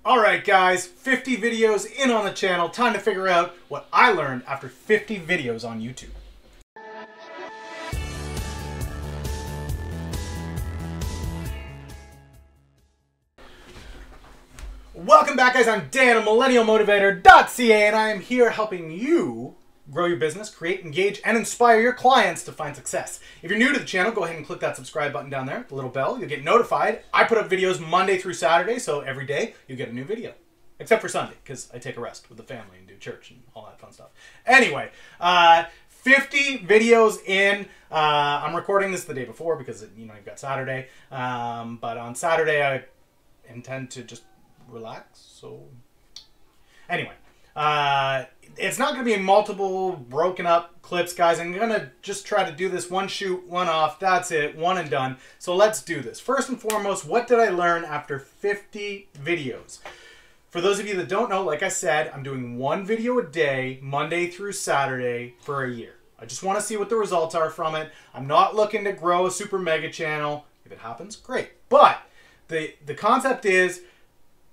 Alright guys, 50 videos in on the channel. Time to figure out what I learned after 50 videos on YouTube. Welcome back guys, I'm Dan of MillennialMotivator.ca and I am here helping you grow your business, create, engage, and inspire your clients to find success. If you're new to the channel, go ahead and click that subscribe button down there, the little bell. You'll get notified. I put up videos Monday through Saturday, so every day you'll get a new video. Except for Sunday, because I take a rest with the family and do church and all that fun stuff. Anyway, 50 videos in. I'm recording this the day before because, you've got Saturday. But on Saturday, I intend to just relax. So, anyway. It's not going to be multiple broken up clips, guys. I'm going to just try to do this one shoot, one off. That's it. One and done. So let's do this. First and foremost, what did I learn after 50 videos? For those of you that don't know, like I said, I'm doing one video a day, Monday through Saturday for a year. I just want to see what the results are from it. I'm not looking to grow a super mega channel. If it happens, great. But the concept is,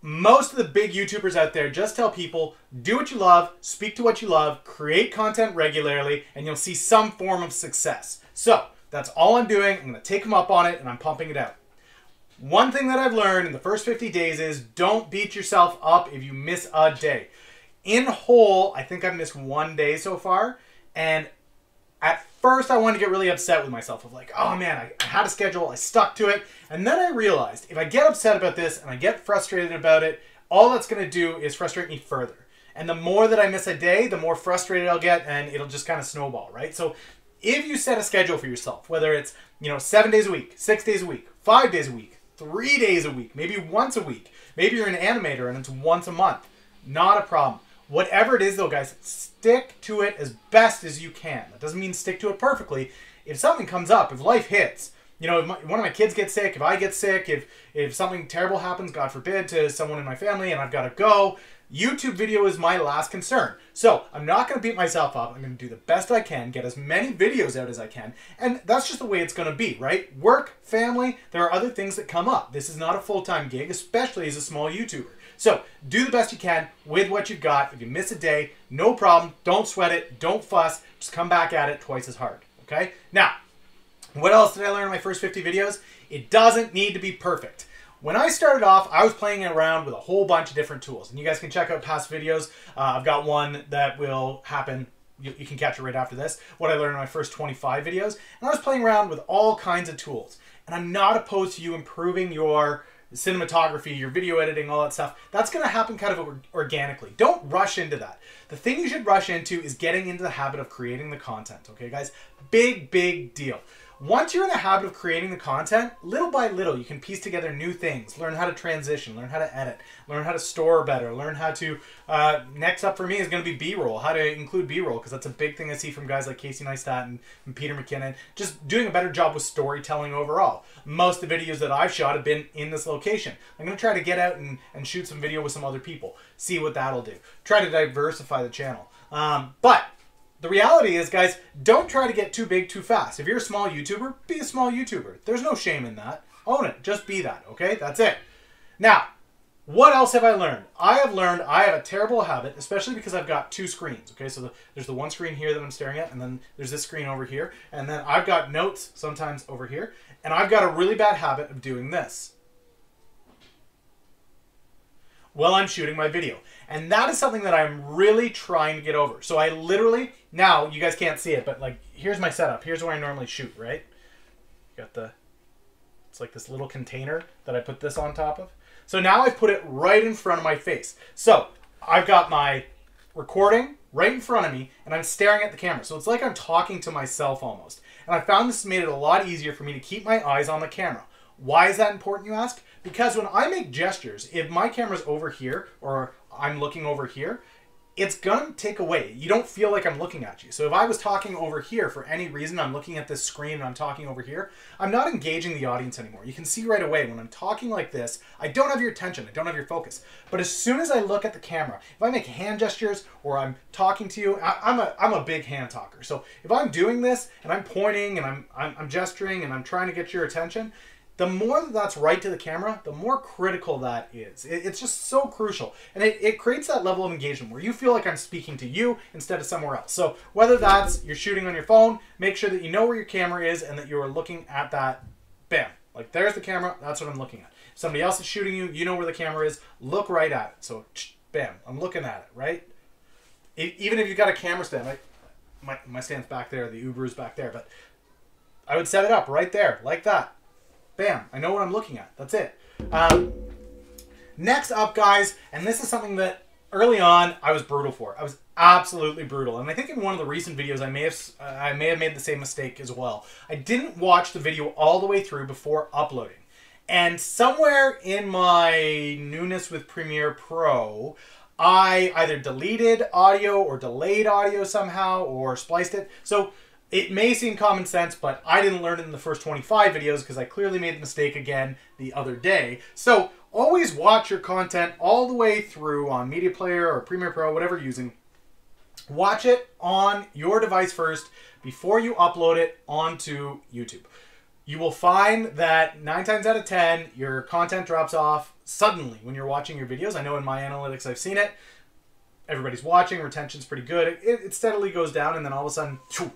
most of the big YouTubers out there just tell people, do what you love, speak to what you love, create content regularly, and you'll see some form of success. So that's all I'm doing. I'm going to take them up on it, and I'm pumping it out. One thing that I've learned in the first 50 days is don't beat yourself up if you miss a day. In whole, I think I've missed one day so far, and at first I wanted to get really upset with myself of like, oh man, I had a schedule, I stuck to it. And then I realized if I get upset about this and I get frustrated about it, all that's going to do is frustrate me further. And the more that I miss a day, the more frustrated I'll get and it'll just kind of snowball, right? So if you set a schedule for yourself, whether it's, 7 days a week, 6 days a week, 5 days a week, 3 days a week, maybe once a week, maybe you're an animator and it's once a month, not a problem. Whatever it is though, guys, stick to it as best as you can. That doesn't mean stick to it perfectly. If something comes up, if life hits, if one of my kids gets sick, if I get sick, if something terrible happens, God forbid, to someone in my family and I've got to go, YouTube video is my last concern. So I'm not going to beat myself up. I'm going to do the best I can, get as many videos out as I can. And that's just the way it's going to be, right? Work, family, there are other things that come up. This is not a full-time gig, especially as a small YouTuber. So do the best you can with what you've got. If you miss a day, no problem. Don't sweat it. Don't fuss. Just come back at it twice as hard. Okay? Now, what else did I learn in my first 50 videos? It doesn't need to be perfect. When I started off, I was playing around with a whole bunch of different tools. And you guys can check out past videos. I've got one that will happen. You can catch it right after this. What I learned in my first 25 videos. And I was playing around with all kinds of tools. And I'm not opposed to you improving your cinematography, your video editing, all that stuff. That's going to happen kind of organically. Don't rush into that. The thing you should rush into is getting into the habit of creating the content. Okay, guys? Big, big deal. Once you're in the habit of creating the content, little by little, you can piece together new things, learn how to transition, learn how to edit, learn how to store better, learn how to, next up for me is going to be B-roll, how to include B-roll, because that's a big thing I see from guys like Casey Neistat and Peter McKinnon, just doing a better job with storytelling overall. Most of the videos that I've shot have been in this location. I'm going to try to get out and shoot some video with some other people, see what that'll do. Try to diversify the channel. But the reality is, guys, don't try to get too big too fast. If you're a small YouTuber, be a small YouTuber. There's no shame in that. Own it. Just be that, okay? That's it. Now, what else have I learned? I have learned I have a terrible habit, especially because I've got two screens, okay? So there's the one screen here that I'm staring at, and then there's this screen over here, and then I've got notes sometimes over here, and I've got a really bad habit of doing this while I'm shooting my video. And that is something that I'm really trying to get over. So I literally, now you guys can't see it, but like, here's my setup. Here's where I normally shoot, right? Got it's like this little container that I put this on top of. So now I've put it right in front of my face. So I've got my recording right in front of me and I'm staring at the camera. So it's like I'm talking to myself almost. And I found this made it a lot easier for me to keep my eyes on the camera. Why is that important, you ask? Because when I make gestures, if my camera's over here or I'm looking over here, it's going to take away. You don't feel like I'm looking at you. So if I was talking over here for any reason, I'm looking at this screen and I'm talking over here, I'm not engaging the audience anymore. You can see right away when I'm talking like this, I don't have your attention, I don't have your focus. But as soon as I look at the camera, if I make hand gestures or I'm talking to you, I'm a big hand talker. So if I'm doing this and I'm pointing and I'm gesturing and I'm trying to get your attention, the more that that's right to the camera, the more critical that is. It's just so crucial. And it creates that level of engagement where you feel like I'm speaking to you instead of somewhere else. So whether that's you're shooting on your phone, make sure that you know where your camera is and that you are looking at that. Bam. Like there's the camera. That's what I'm looking at. If somebody else is shooting you, you know where the camera is. Look right at it. So bam, I'm looking at it, right? Even if you've got a camera stand, my stand's back there, the Uber is back there, but I would set it up right there, like that. Bam, I know what I'm looking at. That's it. Next up, guys, and this is something that early on I was brutal for. I was absolutely brutal. And I think in one of the recent videos I may have made the same mistake as well. I didn't watch the video all the way through before uploading. And somewhere in my newness with Premiere Pro, I either deleted audio or delayed audio somehow or spliced it. So it may seem common sense, but I didn't learn it in the first 25 videos because I clearly made the mistake again the other day. So always watch your content all the way through on Media Player or Premiere Pro, whatever you're using. Watch it on your device first before you upload it onto YouTube. You will find that 9 times out of 10, your content drops off suddenly when you're watching your videos. I know in my analytics I've seen it. Everybody's watching, retention's pretty good. It steadily goes down and then all of a sudden, phew,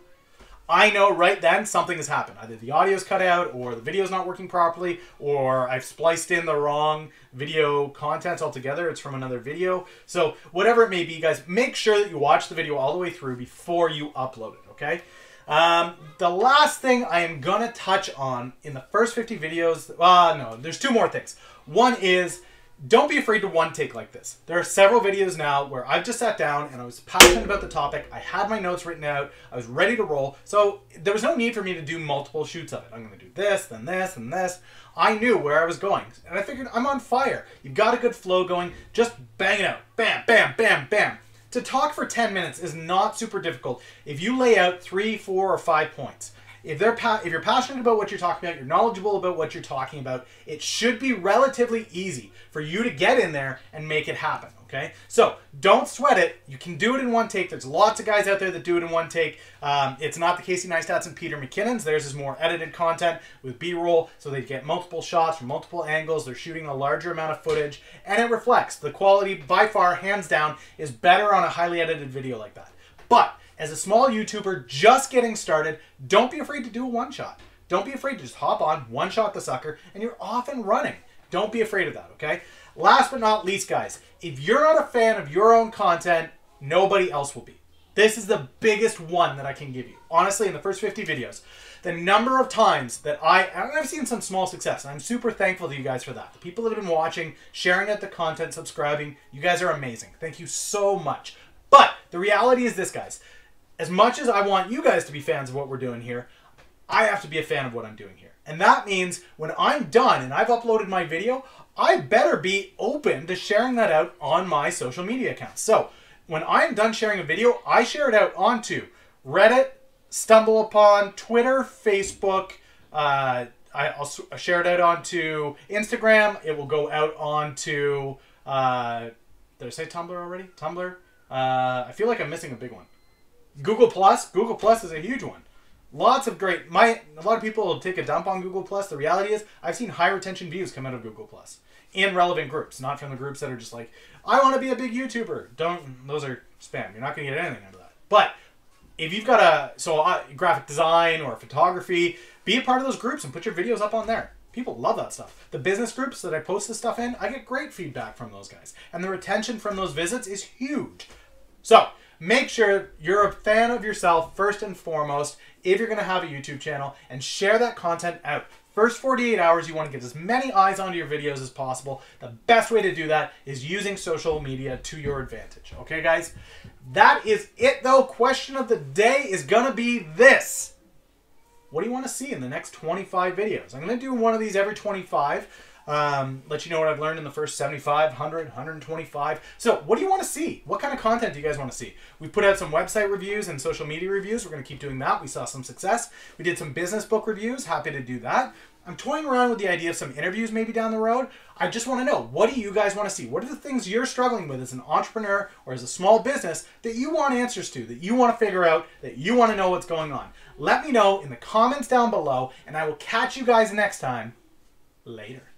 I know right then something has happened. Either the audio's cut out or the video's not working properly or I've spliced in the wrong video content altogether. It's from another video. So whatever it may be, guys, make sure that you watch the video all the way through before you upload it, okay? The last thing I am going to touch on in the first 50 videos, no, there's 2 more things. One is, don't be afraid to one take like this. There are several videos now where I've just sat down and I was passionate about the topic. I had my notes written out. I was ready to roll. So there was no need for me to do multiple shoots of it. I'm going to do this, then this, and this. I knew where I was going. And I figured I'm on fire. You've got a good flow going. Just bang it out. Bam, bam, bam, bam. To talk for 10 minutes is not super difficult if you lay out 3, 4, or 5 points. If you're passionate about what you're talking about, you're knowledgeable about what you're talking about, it should be relatively easy for you to get in there and make it happen, okay? So don't sweat it. You can do it in one take. There's lots of guys out there that do it in one take. It's not the Casey Neistats and Peter McKinnon's. Theirs is more edited content with B-roll, so they get multiple shots from multiple angles. They're shooting a larger amount of footage, and it reflects. The quality, by far, hands down, is better on a highly edited video like that. But as a small YouTuber just getting started, don't be afraid to do a one-shot. Don't be afraid to just hop on, one-shot the sucker, and you're off and running. Don't be afraid of that, okay? Last but not least, guys, if you're not a fan of your own content, nobody else will be. This is the biggest one that I can give you. Honestly, in the first 50 videos, the number of times that I've seen some small success, and I'm super thankful to you guys for that. The people that have been watching, sharing out the content, subscribing, you guys are amazing. Thank you so much. But the reality is this, guys. As much as I want you guys to be fans of what we're doing here, I have to be a fan of what I'm doing here. And that means when I'm done and I've uploaded my video, I better be open to sharing that out on my social media accounts. So when I'm done sharing a video, I share it out onto Reddit, StumbleUpon, Twitter, Facebook. I'll share it out onto Instagram. It will go out onto, did I say Tumblr already? Tumblr? I feel like I'm missing a big one. Google Plus. Google Plus is a huge one. Lots of great. A lot of people will take a dump on Google Plus. The reality is, I've seen high retention views come out of Google Plus in relevant groups, not from the groups that are just like, I want to be a big YouTuber. Those are spam. You're not going to get anything out of that. But if you've got graphic design or photography, be a part of those groups and put your videos up on there. People love that stuff. The business groups that I post this stuff in, I get great feedback from those guys, and the retention from those visits is huge. So make sure you're a fan of yourself first and foremost if you're going to have a YouTube channel, and share that content out. First 48 hours, you want to get as many eyes onto your videos as possible. The best way to do that is using social media to your advantage. Okay, guys? That is it, though. Question of the day is going to be this. What do you want to see in the next 25 videos? I'm going to do one of these every 25. Let you know what I've learned in the first 75, 100, 125. So what do you want to see? What kind of content do you guys want to see? We put out some website reviews and social media reviews. We're going to keep doing that. We saw some success. We did some business book reviews. Happy to do that. I'm toying around with the idea of some interviews maybe down the road. I just want to know, what do you guys want to see? What are the things you're struggling with as an entrepreneur or as a small business that you want answers to, that you want to figure out, that you want to know what's going on? Let me know in the comments down below, and I will catch you guys next time. Later.